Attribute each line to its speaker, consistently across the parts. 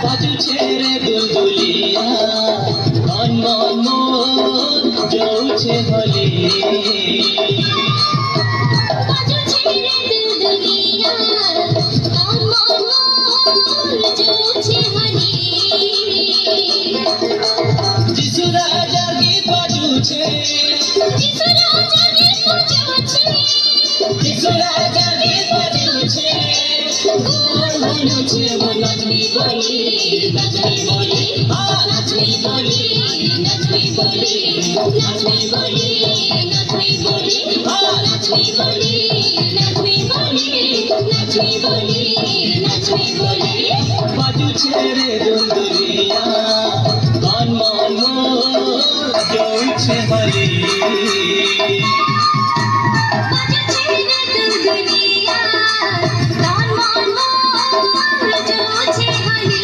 Speaker 1: বাজুছে রে দুলদুলিয়া মন মন মন যাচ্ছে হলি
Speaker 2: বাজুছে রে দুলদুলিয়া মন মন মন যাচ্ছে হলি
Speaker 1: যিশু রাজা গীত বাজুছে
Speaker 2: যিশু রাজা গীত বাজুছে
Speaker 1: যিশু রাজা গীত বাজুছে
Speaker 2: বলছে নাচবি বলি নাচবি বলি নাচবি বলি নাচবি বলি নাচবি বলি নাচবি বলি নাচবি বলি নাচবি বলি নাচবি বলি নাচবি বলি
Speaker 1: বাজুছে রে দুলদুলিয়া মন মন মন যাচ্ছে হলি
Speaker 2: বাজুছে রে দুলদুলিয়া মন মন মন যাচ্ছে হলি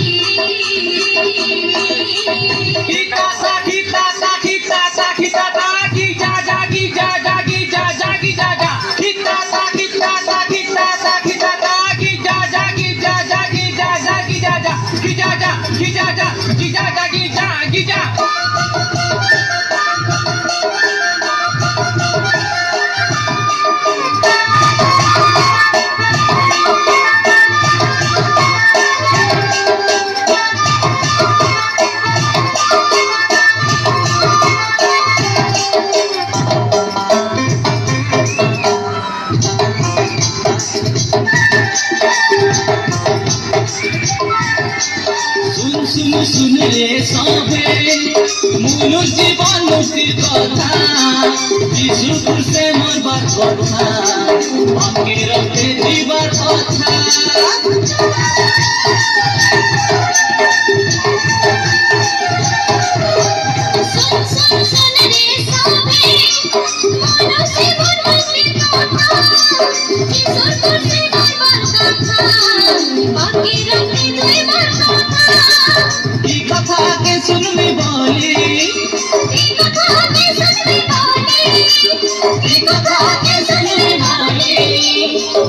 Speaker 1: Kitasa, kitasa, kitasa, kitasa, gijaja, gijaja, gijaja, gijaja. Kitasa, kitasa, kitasa, kitasa, gijaja, gijaja, gijaja, gijaja. Gijaja, gijaja, gijaja, gija, gija. सुन सुन रे सबे मुनुर जीवन मुक्तिर कथा যিশুপুর से मरबार कथा आगे रखे जीवार कथा
Speaker 2: सुन सुन सुन रे सबे मानो जीवन मुक्तिर कथा যিশুর করছে বারবার কথা বাকি রাখে দুইবার কথা
Speaker 1: ई कथा के सुनमी बोली
Speaker 2: এই কথা কে শুনবি বলি
Speaker 1: ई कथा के सुनमी बोली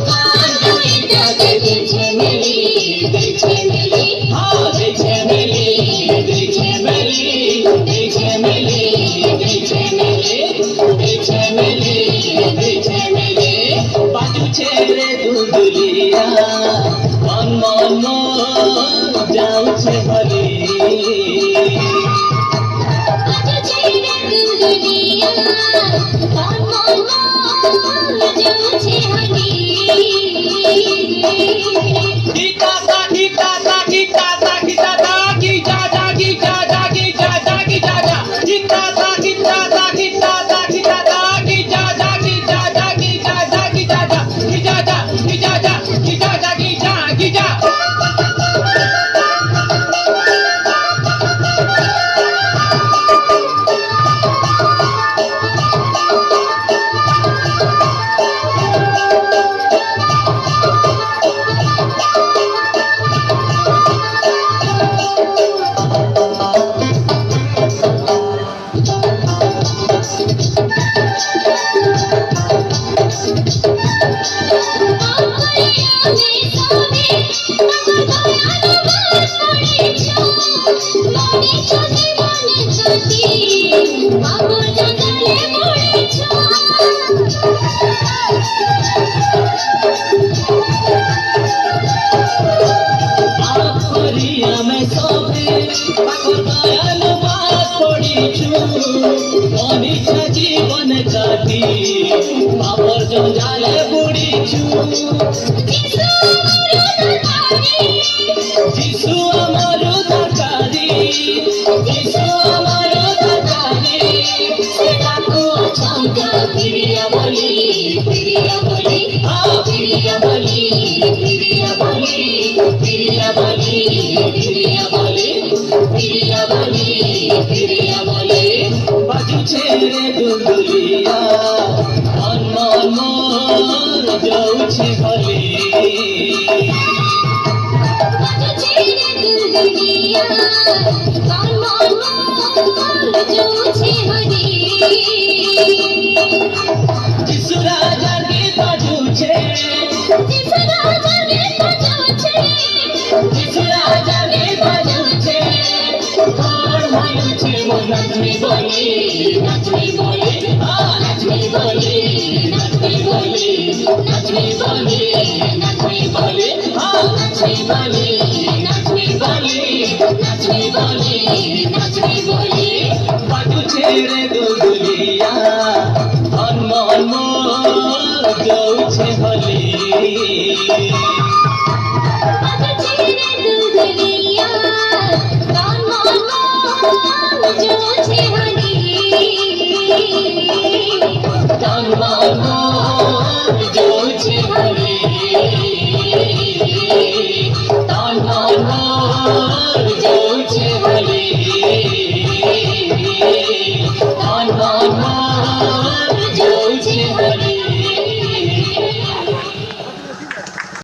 Speaker 2: কান দুই জাগে দিছে মিলি
Speaker 1: हाँ देखे मिली देखे मिली देखे मिली देखे मिली देखे मिली देखे मिली बाजू छेरे दुलदुलिया मन मन मन जाऊছে হলি
Speaker 2: বাজুছে রে দুলদুলিয়া মন মন মন যাচ্ছে হলি
Speaker 1: Kitasa, kitasa, kitasa, kitasa, gijaja, gijaja, gijaja, gijaja. Kitasa, kitasa, kitasa, kitasa, gijaja, gijaja, gijaja, gijaja. Gijaja, gijaja, gijaja, gija, gija. मैं सोबे पाकर दयाल बात पड़ीछु मनीषा जीवन काटी बापर जंजाले बुड़ीछु যিশু আমার দরকারি যিশু আমার দরকারি
Speaker 2: সেটাকো চমকা ফিরিয়া বলি ফিরিয়া বলি ফিরিয়া বলি ফিরিয়া বলি ফিরিয়া বলি ফিরিয়া বলি ফিরিয়া বলি ফিরিয়া বলি
Speaker 1: বাজুছে রে দুলদুলিয়া মন মন মন যাଉଛି হলি
Speaker 2: বাজুছে রে দুলদুলিয়া মন মন মন যাচ্ছে হলি
Speaker 1: যিশু রাজা গীত বাজুছে নাচবি বলি নাচবি বলি নাচবি বলি নাচবি বলি নাচবি বলি নাচবি বলি নাচবি বলি নাচবি বলি নাচবি বলি নাচবি বলি
Speaker 3: পাটু ছেড়ে দুলিয়া হনমন যাচ্ছে হলি
Speaker 2: ছেড়ে দুলিয়া কান মন জোছে